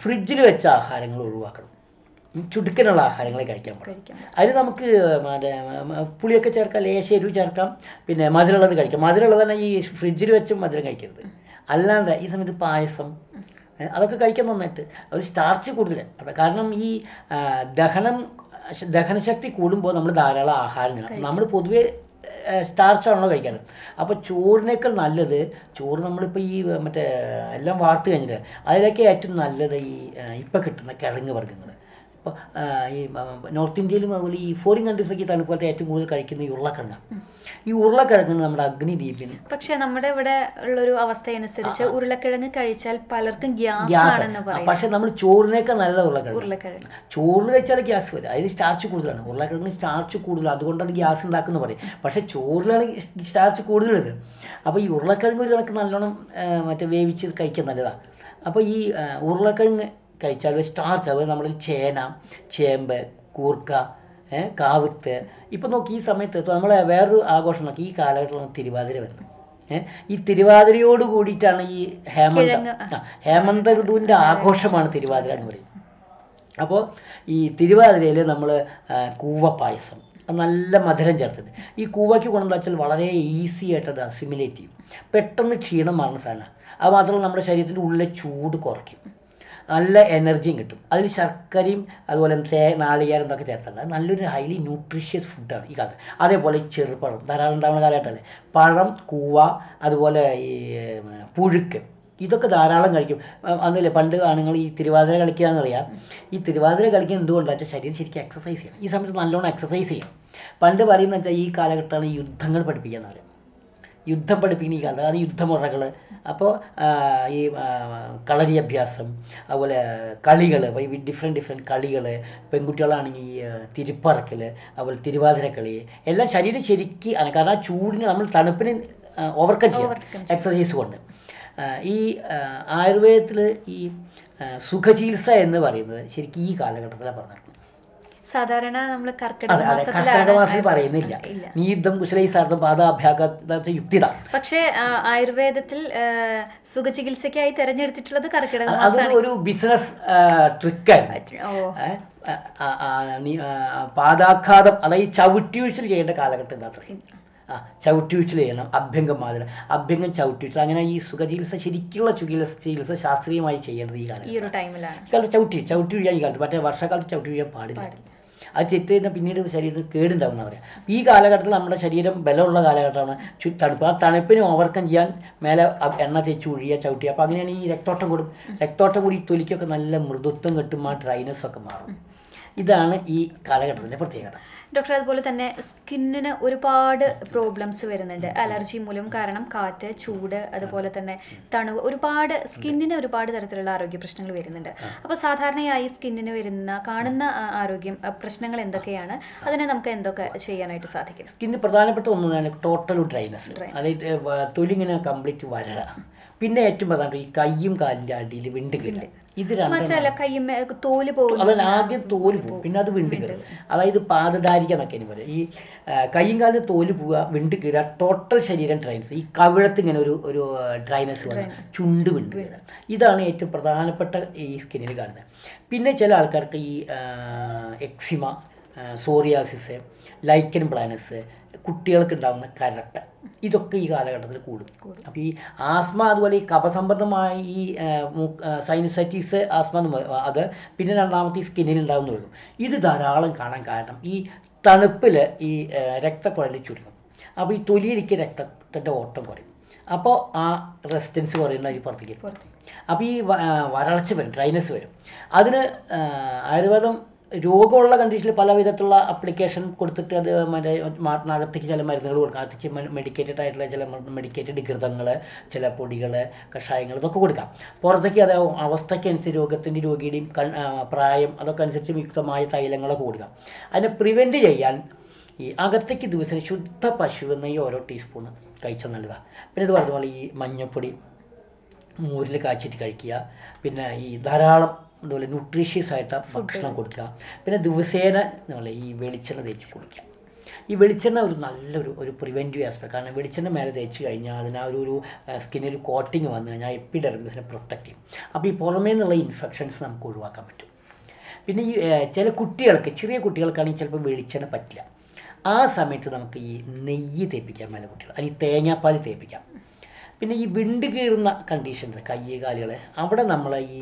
ഫ്രിഡ്ജിൽ വെച്ച ആഹാരങ്ങൾ ഒഴിവാക്കണം. ചുടുക്കനുള്ള ആഹാരങ്ങളെ കഴിക്കാൻ പാടില്ല. അതിൽ നമുക്ക് മറ്റേ പുളിയൊക്കെ ചേർക്കാം, ലേശം എരിവ് ചേർക്കാം, പിന്നെ മധുരമുള്ളത് കഴിക്കാം. മധുരമുള്ളത് തന്നെ ഈ ഫ്രിഡ്ജിൽ വെച്ച് മധുരം കഴിക്കരുത്. അല്ലാണ്ട് ഈ സമയത്ത് പായസം അതൊക്കെ കഴിക്കാൻ നന്നായിട്ട്. അത് സ്റ്റാർച്ച് കൂടുതൽ. കാരണം ഈ ദഹനശക്തി കൂടുമ്പോൾ നമ്മൾ ധാരാളം ആഹാരങ്ങൾ, നമ്മൾ പൊതുവേ സ്റ്റാർച്ചാണല്ലോ കഴിക്കാറ്. അപ്പോൾ ചോറിനേക്കാൾ നല്ലത്, ചോറ് നമ്മളിപ്പോൾ ഈ മറ്റേ എല്ലാം വാർത്ത് കഴിഞ്ഞിട്ട് അതിലൊക്കെ ഏറ്റവും നല്ലത് ഈ ഇപ്പം കിട്ടുന്ന കിഴങ്ങ് വർഗ്ഗങ്ങൾ. ഇപ്പോൾ ഈ നോർത്ത് ഇന്ത്യയിലും അതുപോലെ ഈ ഫോറിൻ കൺട്രീസൊക്കെ തണുപ്പത്തെ ഏറ്റവും കൂടുതൽ കഴിക്കുന്ന ഈ ഉരുളക്കിഴങ്ങാണ്. ഈ ഉരുളക്കിഴങ്ങ് നമ്മുടെ അഗ്നിദീപിന്. പക്ഷെ നമ്മുടെ ഇവിടെ ഉള്ളൊരു അവസ്ഥ അനുസരിച്ച് ഉരുളക്കിഴങ്ങ് കഴിച്ചാൽ പലർക്കും ഗ്യാസ് ആണെന്ന് പറയും. പക്ഷെ നമ്മൾ ചോറിനേക്കാൾ നല്ല ഉരുളക്കിഴങ്ങ്. ചോറിൽ കഴിച്ചാൽ ഗ്യാസ് വരും, അതിൽ സ്റ്റാർച്ച് കൂടുതലാണ്. ഉരുളക്കിഴങ്ങ് സ്റ്റാർച്ച് കൂടുതലാണ്, അതുകൊണ്ട് അത് ഗ്യാസ് ഉണ്ടാക്കുമെന്ന് പറയും. പക്ഷേ ചോറിലാണ് സ്റ്റാർച്ച് കൂടുതലുള്ളത്. അപ്പോൾ ഈ ഉരുളക്കിഴങ്ങ് ഒരു കണക്ക് നല്ലോണം മറ്റേ വേവിച്ച് കഴിക്കാൻ നല്ലതാണ്. അപ്പോൾ ഈ ഉരുളക്കിഴങ്ങ് കഴിച്ചാൽ സ്റ്റാർച്ച്, അതുപോലെ നമ്മൾ ചേന, ചേമ്പ്, കൂർക്ക, കാവുത്ത്. ഇപ്പം നോക്കി ഈ സമയത്ത് നമ്മളെ വേറൊരു ആഘോഷം നോക്കി, ഈ കാലഘട്ടത്തിൽ തിരുവാതിര വരുന്നത്. ഈ തിരുവാതിരയോട് കൂടിയിട്ടാണ് ഈ ഹേമന്ത ഋതുവിൻ്റെ ആഘോഷമാണ് തിരുവാതിര എന്ന് പറയും. അപ്പോൾ ഈ തിരുവാതിരയിൽ നമ്മൾ കൂവ പായസം, നല്ല മധുരം ചേർത്തത്. ഈ കൂവയ്ക്ക് ഗുണം എന്താ വെച്ചാൽ വളരെ ഈസി ആയിട്ട് അത് അസിമിലേറ്റ് ചെയ്യും, പെട്ടെന്ന് ക്ഷീണം മാറുന്ന സാധനമാണ്. അത് മാത്രമല്ല നമ്മുടെ ശരീരത്തിൻ്റെ ഉള്ളിലെ ചൂട് കുറയ്ക്കും, നല്ല എനർജിയും കിട്ടും. അതിൽ ശർക്കരയും അതുപോലെ നാളികേരം എന്നൊക്കെ ചേർത്തിട്ടുണ്ട്. അത് നല്ലൊരു ഹൈലി ന്യൂട്രീഷ്യസ് ഫുഡാണ് ഈ കാലത്ത്. അതേപോലെ ഈ ചെറുപഴം ധാരാളം ഉണ്ടാകുന്ന കാലഘട്ടമല്ലേ, പഴം, കൂവ, അതുപോലെ ഈ പുഴുക്ക്, ഇതൊക്കെ ധാരാളം കഴിക്കും. അന്നല്ലേ പണ്ട് ആണുങ്ങൾ ഈ തിരുവാതിര കളിക്കുക എന്നറിയാം. ഈ തിരുവാതിര കളിക്കുക എന്തുകൊണ്ടാണെന്ന് വെച്ചാൽ ശരീരം ശരിക്കും എക്സസൈസ് ചെയ്യണം. ഈ സമയത്ത് നല്ലോണം എക്സസൈസ് ചെയ്യണം. പണ്ട് പറയുന്നത് വെച്ചാൽ ഈ കാലഘട്ടമാണ് യുദ്ധങ്ങൾ പഠിപ്പിക്കുക എന്ന് പറയും. യുദ്ധം പഠിപ്പിക്കുന്ന ഈ കാലത്ത്, അത് യുദ്ധമുറകൾ. അപ്പോൾ ഈ കളരി അഭ്യാസം, അതുപോലെ കളികൾ, ഡിഫറെൻറ്റ് കളികൾ, പെൺകുട്ടികളാണെങ്കിൽ ഈ തിരുപ്പറക്കൽ, അതുപോലെ തിരുവാതിര കളി, എല്ലാം ശരീരം ശരിക്ക്, കാരണം ആ ചൂടിന് നമ്മൾ തണുപ്പിന് ഓവർകം ചെയ്യും എക്സസൈസ് കൊണ്ട്. ഈ ആയുർവേദത്തിൽ ഈ സുഖചികിത്സ എന്ന് പറയുന്നത് ശരിക്കും ഈ കാലഘട്ടത്തിലാണ് പറഞ്ഞിട്ടുള്ളത്. സാധാരണ നമ്മൾ കർക്കിടക മാസത്തിൽ പറയുന്നില്ല. നീതം കുശലൈസാർത്ഥം പാദാഭ്യാഗ യുക്തിത. പക്ഷേ ആയുർവേദത്തിൽ സുഖചികിത്സയ്ക്കായി തെരഞ്ഞെടുത്തിട്ടുള്ളത് കർക്കിടക മാസമാണ്. ഒരു ബിസിനസ് ട്രിക്കാണ്. പാദാഘാതം, അതായത് ചവിട്ടിവീഴ്ചൽ ചെയ്യേണ്ട കാലഘട്ടം എന്താ? ചവിട്ടിവീഴ്ചൽ ചെയ്യണം. അഭ്യംഗം ചവിട്ടിവീഴ്ചൽ, അങ്ങനെ ഈ സുഖചികിത്സ ശരിക്കുള്ള ചികിത്സ ശാസ്ത്രീയമായി ചെയ്യേണ്ടത് ഈ കാലത്ത്. ഈ ഒരു ടൈമിലാണ്. ഈ കാലത്ത് ചവിട്ടി വീഴാൻ ഈ കാലത്ത്, മറ്റേ വർഷക്കാലത്ത് ചവിട്ടി വീഴാൻ പാടില്ല. അത് ചെത്ത് കഴിഞ്ഞാൽ പിന്നീട് ശരീരത്തിൽ കേടുണ്ടാവുന്ന പറയാം. ഈ കാലഘട്ടത്തിൽ നമ്മുടെ ശരീരം ബലമുള്ള കാലഘട്ടമാണ്. തണുപ്പ്, ആ തണുപ്പിനെ ഓവർകം ചെയ്യാൻ മേലെ എണ്ണ തേച്ച് ഒഴിയുക, ചവിട്ടുക. അപ്പോൾ അങ്ങനെയാണ് ഈ രക്തോട്ടം കൂടി ഈ തൊലിക്കൊക്കെ നല്ല മൃദുത്വം കിട്ടും, ആ ഡ്രൈനെസ് ഒക്കെ മാറും. ഇതാണ് ഈ കാലഘട്ടത്തിൻ്റെ പ്രത്യേകത. ഡോക്ടർ, അതുപോലെ തന്നെ സ്കിന്നിന് ഒരുപാട് പ്രോബ്ലംസ് വരുന്നുണ്ട് അലർജി മൂലം. കാരണം കാറ്റ്, ചൂട്, അതുപോലെ തന്നെ തണുവ്, സ്കിന്നിന് ഒരുപാട് തരത്തിലുള്ള ആരോഗ്യ പ്രശ്നങ്ങൾ വരുന്നുണ്ട്. അപ്പോൾ സാധാരണയായി സ്കിന്നിന് കാണുന്ന ആരോഗ്യ പ്രശ്നങ്ങൾ എന്തൊക്കെയാണ്? അതിനെ നമുക്ക് എന്തൊക്കെ ചെയ്യാനായിട്ട് സാധിക്കും? സ്കിന്നിന് പ്രധാനപ്പെട്ട ഒന്നാണ് ടോട്ടൽ ഡ്രൈനെസ്, അതായത് തൊലി ഇങ്ങനെ കംപ്ലീറ്റ് വരള. പിന്നെ ഏറ്റവും പ്രധാനപ്പെട്ട ഈ കയ്യും കാലിൻ്റെ അടിയിൽ വിണ്ട് കയറുക. ഇത് തോല് പോകും. അതല്ല, ആദ്യം തോല് പോകും, പിന്നെ അത് വിണ്ട് കയറും. അതായത് പാദധാരിക എന്നൊക്കെ പറയും. ഈ കയ്യും കാലിന് തോല് പോവുക, വിണ്ട് കയറുക, ടോട്ടൽ ശരീരം ഡ്രൈനസ്. ഈ കവിളത്ത് ഇങ്ങനെ ഒരു ഡ്രൈനസ് വരും, ചുണ്ട് വിണ്ട് കയറുക. ഇതാണ് ഏറ്റവും പ്രധാനപ്പെട്ട ഈ സ്കിന്നിൽ കാണുന്നത്. പിന്നെ ചില ആൾക്കാർക്ക് ഈ എക്സിമ, സോറിയാസിസ്, ലൈക്കൻ പ്ലാനസ്, കുട്ടികൾക്ക് ഉണ്ടാകുന്ന കരട്ട്, ഇതൊക്കെ ഈ കാലഘട്ടത്തിൽ കൂടും. അപ്പോൾ ഈ ആസ്മ, അതുപോലെ ഈ കഫസംബന്ധമായ ഈ സൈനസൈറ്റിസ്, ആസ്മ എന്ന് പറയും അത്. പിന്നെ രണ്ടാമത്തെ ഈ സ്കിന്നിൽ ഉണ്ടാകുന്ന വരും. ഇത് ധാരാളം കാണാൻ കാരണം ഈ തണുപ്പിൽ ഈ രക്തക്കുഴലിൽ ചുരുങ്ങും. അപ്പോൾ ഈ തൊലിയിലേക്ക് രക്തത്തിൻ്റെ ഓട്ടം കുറയും. അപ്പോൾ ആ റെസിസ്റ്റൻസ് കുറയുന്ന ഈ പുറത്തേക്ക്. അപ്പോൾ ഈ വരൾച്ച വരും, ഡ്രൈനസ് വരും. അതിന് ആയുർവേദം രോഗമുള്ള കണ്ടീഷനിൽ പല വിധത്തിലുള്ള അപ്ലിക്കേഷൻ കൊടുത്തിട്ട് അത് അകത്തേക്ക് ചില മരുന്നുകൾ കൊടുക്കാം. അകത്തേക്ക് മെഡിക്കേറ്റഡ് ആയിട്ടുള്ള ചില മെഡിക്കേറ്റഡ് ഘൃതങ്ങൾ, ചില പൊടികൾ, കഷായങ്ങൾ, ഇതൊക്കെ കൊടുക്കാം. പുറത്തേക്ക് അത് അവസ്ഥയ്ക്കനുസരിച്ച് രോഗിയുടെയും പ്രായം അതൊക്കെ അനുസരിച്ച് യുക്തമായ തൈലങ്ങളൊക്കെ കൊടുക്കാം. അതിനെ പ്രിവെൻറ്റ് ചെയ്യാൻ ഈ അകത്തേക്ക് ദിവസം ശുദ്ധ പശുവെന്ന ഓരോ ടീസ്പൂണ് കഴിച്ചാൽ നല്ലതാണ്. പിന്നെ ഇത് പറഞ്ഞ ഈ മഞ്ഞൾപ്പൊടി മൂരിൽ കാച്ചിട്ട് കഴിക്കുക. പിന്നെ ഈ ധാരാളം അതുപോലെ ന്യൂട്രീഷ്യസ് ആയിട്ട് ഭക്ഷണം കൊടുക്കുക. പിന്നെ ദിവസേന നമ്മളെ ഈ വെളിച്ചെണ്ണ തേച്ച് കുടിക്കുക. ഈ വെളിച്ചെണ്ണ നല്ലൊരു പ്രിവെൻറ്റീവ് ആസ്പെക്ട്. കാരണം വെളിച്ചെണ്ണ മേലെ തേച്ച് കഴിഞ്ഞാൽ അതിന് ഒരു സ്കിന്നിൽ കോട്ടിങ് വന്നു കഴിഞ്ഞാൽ എപ്പിഡെർമിസിനെ പ്രൊട്ടക്റ്റ് ചെയ്യും. അപ്പോൾ ഈ പുറമേ നിന്നുള്ള ഇൻഫെക്ഷൻസ് നമുക്ക് ഒഴിവാക്കാൻ പറ്റും. പിന്നെ ഈ ചില കുട്ടികൾക്ക്, ചെറിയ കുട്ടികൾക്കാണെങ്കിൽ ചിലപ്പോൾ വെളിച്ചെണ്ണ പറ്റില്ല. ആ സമയത്ത് നമുക്ക് ഈ നെയ്യ് തേപ്പിക്കാം മേലെ കുട്ടികൾ, അല്ലെങ്കിൽ തേങ്ങാപ്പാൽ തേപ്പിക്കാം. പിന്നെ ഈ വിണ്ട് കീറുന്ന കണ്ടീഷൻസ്, കൈ കാലുകൾ, അവിടെ നമ്മൾ ഈ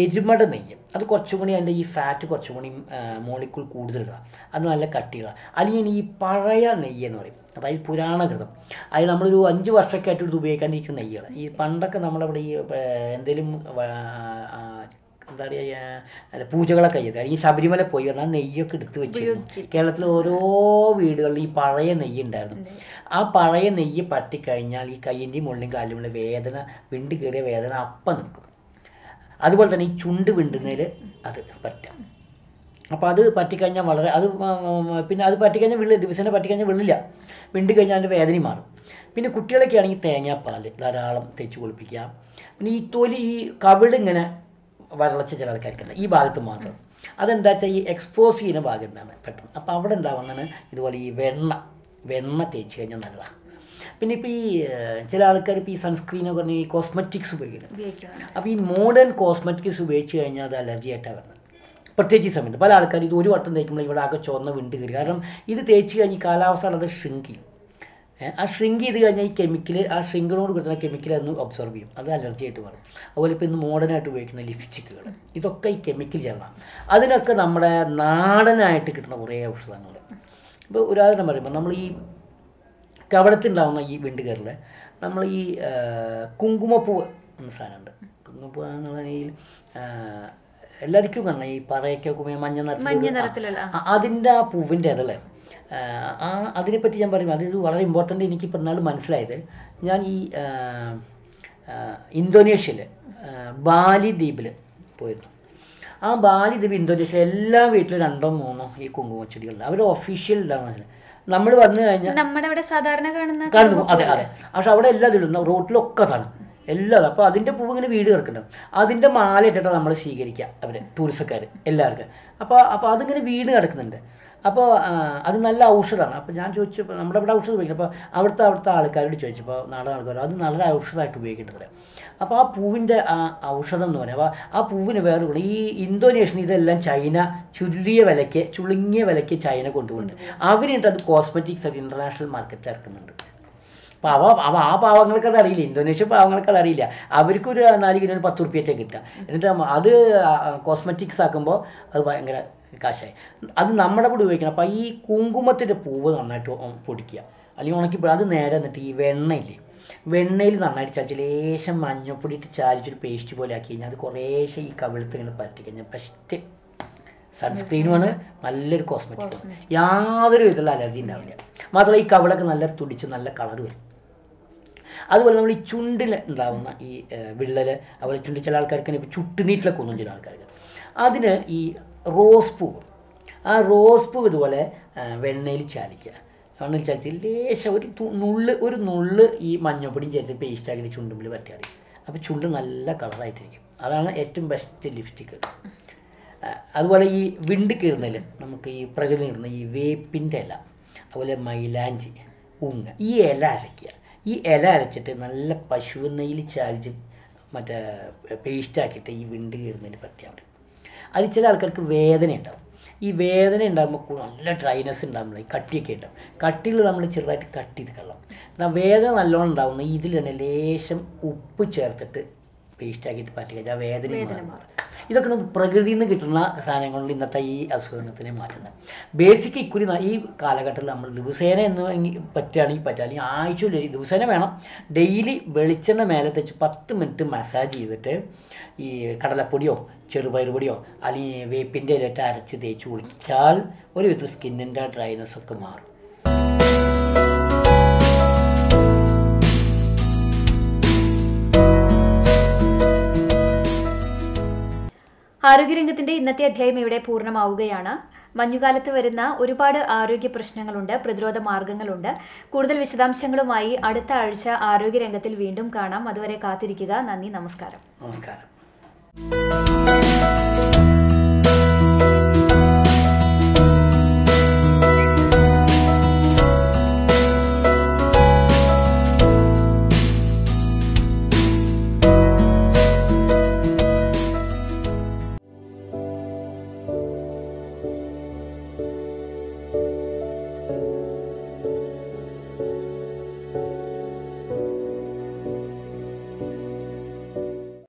എരുമയുടെ നെയ്യ്, അത് കുറച്ചും കൂടി അതിൻ്റെ ഈ ഫാറ്റ് കുറച്ചും കൂടി മോളിക്കൂൾ കൂടുതലിടുക, അത് നല്ല കട്ടിയുക. അല്ലെങ്കിൽ ഈ പഴയ നെയ്യ് എന്ന് പറയും, അതായത് പുരാണഘൃതം. അത് നമ്മളൊരു 5 വർഷമൊക്കെ ആയിട്ട് ഇത് ഉപയോഗിക്കാണ്ടിരിക്കുന്ന നെയ്യുകൾ. ഈ പണ്ടൊക്കെ നമ്മളവിടെ ഈ എന്തെങ്കിലും എന്താ പറയുക, അല്ല പൂജകളൊക്കെ ചെയ്ത് അല്ലെങ്കിൽ ശബരിമല പോയി വന്നാൽ നെയ്യൊക്കെ എടുത്ത് വെച്ചിരുന്നു. കേരളത്തിലെ ഓരോ വീടുകളിൽ ഈ പഴയ നെയ്യ് ഉണ്ടായിരുന്നു. ആ പഴയ നെയ്യ് പറ്റിക്കഴിഞ്ഞാൽ ഈ കയ്യിൻ്റെയും മുള്ളിൻ്റെയും കാലിലുള്ള വേദന, വിണ്ട് കയറിയ വേദന അപ്പം നിൽക്കും. അതുപോലെ തന്നെ ഈ ചുണ്ട് വിണ്ടുന്നതിൽ അത് പറ്റാം. അപ്പോൾ അത് പറ്റിക്കഴിഞ്ഞാൽ വളരെ പിന്നെ അത് പറ്റിക്കഴിഞ്ഞാൽ ദിവസേന പറ്റിക്കഴിഞ്ഞാൽ വിള്ളില്ല, വിണ്ട് കഴിഞ്ഞാൽ അതിൻ്റെ വേദനയും മാറും. പിന്നെ കുട്ടികളൊക്കെ ആണെങ്കിൽ തേങ്ങാപ്പാൽ ധാരാളം തേച്ച് കുളിപ്പിക്കുക. പിന്നെ ഈ തൊലി, ഈ കവിളിങ്ങനെ വരളച്ച ചില ആൾക്കാർക്കുണ്ട് ഈ ഭാഗത്ത് മാത്രം. അതെന്താ വെച്ചാൽ ഈ എക്സ്പോസ് ചെയ്യുന്ന ഭാഗം എന്താണ് പെട്ടെന്ന്. അപ്പോൾ അവിടെ ഉണ്ടാവുന്നതാണ് ഇതുപോലെ ഈ വെണ്ണ തേച്ച് കഴിഞ്ഞാൽ നല്ലതാണ്. പിന്നെ ഇപ്പോൾ ഈ ചില ആൾക്കാർ ഇപ്പോൾ ഈ സൺസ്ക്രീനൊക്കെ പറഞ്ഞാൽ ഈ കോസ്മെറ്റിക്സ് ഉപയോഗിക്കുന്നത്. അപ്പോൾ ഈ മോഡേൺ കോസ്മെറ്റിക്സ് ഉപയോഗിച്ച് കഴിഞ്ഞാൽ അത് അലർജി ആയിട്ടാണ് വരുന്നത്. പ്രത്യേകിച്ച് ഈ സമയത്ത് പല ആൾക്കാർ ഇത് ഒരു വട്ടം തേക്കുമ്പോൾ ഇവിടെ ആകെ ചുവന്ന വിണ്ട് കയറി. കാരണം ഇത് തേച്ച് കഴിഞ്ഞ് കാലാവസ്ഥ അത് ഷ്രിങ്ക് ചെയ്യും. ആ ഷ്രിങ്ക് ചെയ്ത് കഴിഞ്ഞാൽ ഈ കെമിക്കൽ, ആ ഷ്രിങ്കിനോട് കിട്ടുന്ന കെമിക്കൽ അതൊന്ന് ഒബ്സർവ് ചെയ്യും, അത് അലർജി ആയിട്ട് മാറും. അതുപോലെ ഇപ്പോൾ ഇന്ന് മോഡേണായിട്ട് ഉപയോഗിക്കുന്ന ലിപ്സ്റ്റിക്കുകൾ, ഇതൊക്കെ ഈ കെമിക്കൽ ചേർന്നാണ്. അതിനൊക്കെ നമ്മുടെ നാടനായിട്ട് കിട്ടുന്ന കുറേ ഔഷധങ്ങൾ. ഇപ്പോൾ ഉദാഹരണം പറയുമ്പോൾ നമ്മൾ ഈ കവളത്തുണ്ടാവുന്ന ഈ വിണ്ട് കയറിൽ നമ്മൾ ഈ കുങ്കുമപ്പൂവ് എന്ന സാധനമുണ്ട്. കുങ്കുമപ്പൂ എന്ന് പറഞ്ഞാൽ എല്ലാവർക്കും കാണണം, ഈ പറയൊക്കെ മഞ്ഞ നിറത്തിലുള്ള അതിൻ്റെ ആ പൂവിൻ്റെ അതല്ലേ, അതിനെപ്പറ്റി ഞാൻ പറയും. അതൊരു വളരെ ഇമ്പോർട്ടൻ്റ്. എനിക്കിപ്പോൾ എന്നാൾ മനസ്സിലായത്, ഞാൻ ഈ ഇന്തോനേഷ്യയിൽ ബാലി ദ്വീപിൽ പോയിരുന്നു. ആ ബാലി ദ്വീപ് ഇന്തോനേഷ്യയിലെ എല്ലാ വീട്ടിലും 2 or 3 ഈ കുങ്കുമ ചെടികളുണ്ട്. അവർ ഒഫീഷ്യൽ ഉണ്ടാവുന്നില്ല. നമ്മൾ വന്നു കഴിഞ്ഞാൽ നമ്മുടെ അവിടെ സാധാരണ കാണുന്നു. അതെ അതെ. പക്ഷെ അവിടെ എല്ലാത്തിലും റോട്ടിലൊക്കെ കാണും എല്ലാതും. അപ്പോൾ അതിൻ്റെ പൂവ് ഇങ്ങനെ വീട് കിടക്കുന്നുണ്ടാവും. അതിൻ്റെ മാല ഇട്ടിട്ടാണ് നമ്മൾ സ്വീകരിക്കുക അവർ ടൂറിസ്റ്റ്കാർ എല്ലാവർക്കും. അപ്പോൾ അതിങ്ങനെ വീട് കിടക്കുന്നുണ്ട്. അപ്പോൾ അത് നല്ല ഔഷധമാണ്. അപ്പോൾ ഞാൻ ചോദിച്ചപ്പോൾ നമ്മുടെ ഇവിടെ ഔഷധം ഉപയോഗിക്കുന്നത്, അപ്പോൾ അവിടുത്തെ ആൾക്കാരോട് ചോദിച്ചപ്പോൾ നാടൻ ആൾക്കാർ അത് നല്ല ഔഷധമായിട്ട് ഉപയോഗിക്കേണ്ടത്. അപ്പോൾ ആ പൂവിൻ്റെ ആ ഔഷധം എന്ന് പറയുമ്പോൾ ആ പൂവിന് വേറെ ഗുണം. ഈ ഇന്തോനേഷ്യൻ ഇതെല്ലാം ചൈന ചുളുങ്ങിയ വിലയ്ക്ക് ചൈന കൊണ്ടുപോകുന്നുണ്ട്. അവരിട്ട് അത് കോസ്മെറ്റിക്സ് ആയിട്ട് ഇൻ്റർനാഷണൽ മാർക്കറ്റിൽ ഇറക്കുന്നുണ്ട്. അപ്പോൾ ആ പാവങ്ങൾക്ക് അത് അറിയില്ല, ഇന്തോനേഷ്യ പാവങ്ങൾക്ക് അത് അറിയില്ല. അവർക്കൊരു 4 കിലോ 10 റുപ്യറ്റേ കിട്ടുക. എന്നിട്ട് അത് കോസ്മെറ്റിക്സ് ആക്കുമ്പോൾ അത് ഭയങ്കര കാശായി. അത് നമ്മുടെ കൂടെ ഉപയോഗിക്കണം. അപ്പോൾ ഈ കുങ്കുമത്തിൻ്റെ പൂവ് നന്നായിട്ട് പൊടിക്കുക, അല്ലെങ്കിൽ ഉണക്കി അത് നേരെ എന്നിട്ട് ഈ വെണ്ണയില്ലേ, വെണ്ണയിൽ നന്നായിട്ട് ചാലിച്ച് ലേശം മഞ്ഞപ്പൊടി ഇട്ട് ചാലിച്ചൊരു പേസ്റ്റ് പോലെ ആക്കി കഴിഞ്ഞാൽ അത് കുറേശ്ശെ ഈ കവിളത്ത് ഇങ്ങനെ പരട്ടി കഴിഞ്ഞാൽ ബെസ്റ്റ് സൺസ്ക്രീനുമാണ്, നല്ലൊരു കോസ്മെറ്റിക്, യാതൊരു വിധത്തിലുള്ള അലർജി ഉണ്ടാവില്ല. മാത്രമല്ല ഈ കവിളൊക്കെ നല്ല തുടിച്ച് നല്ല കളർ വരും. അതുപോലെ നമ്മൾ ഈ ചുണ്ടിൽ ഉണ്ടാകുന്ന ഈ വിള്ളൽ, അതുപോലെ ചുണ്ടിൽ ചില ആൾക്കാർക്ക് ഇപ്പോൾ ചുട്ടുനീട്ടിലൊക്കെ ഒന്നും ചില ആൾക്കാർക്ക്, അതിന് ഈ റോസ് പൂവ്, ആ റോസ് പൂവ് ഇതുപോലെ വെണ്ണയിൽ ചാലിക്കുക. വെണ്ണയിൽ ചാലിച്ച് ലേശം ഒരു നുള്ള് ഈ മഞ്ഞപ്പൊടിയും ചേർത്ത് പേസ്റ്റ് ആക്കിയിട്ട് ചുണ്ടുമ്പിൽ പറ്റിയാൽ മതി. അപ്പോൾ ചുണ്ട് നല്ല കളറായിട്ടിരിക്കും. അതാണ് ഏറ്റവും ബെസ്റ്റ് ലിപ്സ്റ്റിക്ക്. അതുപോലെ ഈ വിണ്ട് കീറുന്നതിൽ നമുക്ക് ഈ പ്രകൃതി ഇടുന്ന ഈ വേപ്പിൻ്റെ ഇല, അതുപോലെ മൈലാഞ്ചി, ഉങ്ങ, ഈ ഇല അരയ്ക്കുക. ഈ ഇല അരച്ചിട്ട് നല്ല പശു നെയ്യിൽ ചാലിച്ച് മറ്റേ പേസ്റ്റാക്കിയിട്ട് ഈ വിണ്ട് കീറുന്നതിൽ പറ്റിയാൽ മതി. അത് ചില ആൾക്കാർക്ക് വേദന ഉണ്ടാവും. ഈ വേദന ഉണ്ടാകുമ്പോൾ നല്ല ഡ്രൈനെസ് ഉണ്ടാകുമ്പോൾ ഈ കട്ടിയൊക്കെ ഉണ്ടാവും. കട്ടിയിൽ നമ്മൾ ചെറുതായിട്ട് കട്ട് ചെയ്ത് കളയാം. എന്നാൽ വേദന നല്ലോണം ഉണ്ടാവുന്ന ഇതിൽ തന്നെ ലേശം ഉപ്പ് ചേർത്തിട്ട് പേസ്റ്റാക്കിയിട്ട് പറ്റി കഴിഞ്ഞാൽ വേദന മാറും. ഇതൊക്കെ നമുക്ക് പ്രകൃതിയിൽ നിന്ന് കിട്ടുന്ന സാധനങ്ങളിൽ ഇന്നത്തെ ഈ അസുഖത്തിനെ മാറ്റുന്നത്. ബേസിക് ഇക്കുറി ഈ കാലഘട്ടത്തിൽ നമ്മൾ ദിവസേന എന്ന് പറ്റുകയാണെങ്കിൽ അല്ലെങ്കിൽ ആഴ്ചയിൽ ദിവസേന വേണം, ഡെയിലി വെളിച്ചെണ്ണ മേലെ തെച്ച് 10 മിനിറ്റ് മസാജ് ചെയ്തിട്ട് ഈ കടലപ്പൊടിയോ ചെറുപയർ പൊടിയോ അല്ലെങ്കിൽ വേപ്പിൻ്റെ ഇലയിട്ട് അരച്ച് തേച്ച് കുളിച്ചാൽ ഒരു വിധത്തിൽ സ്കിന്നിൻ്റെ ഡ്രൈനെസ് ഒക്കെ മാറും. ആരോഗ്യരംഗത്തിന്റെ ഇന്നത്തെ അധ്യായം ഇവിടെ പൂർണ്ണമാവുകയാണ്. മഞ്ഞുകാലത്ത് വരുന്ന ഒരുപാട് ആരോഗ്യ പ്രശ്നങ്ങളുണ്ട്, പ്രതിരോധ മാർഗങ്ങളുണ്ട്. കൂടുതൽ വിശദാംശങ്ങളുമായി അടുത്ത ആഴ്ച ആരോഗ്യരംഗത്തിൽ വീണ്ടും കാണാം. അതുവരെ കാത്തിരിക്കുക. നന്ദി, നമസ്കാരം. നമസ്കാരം.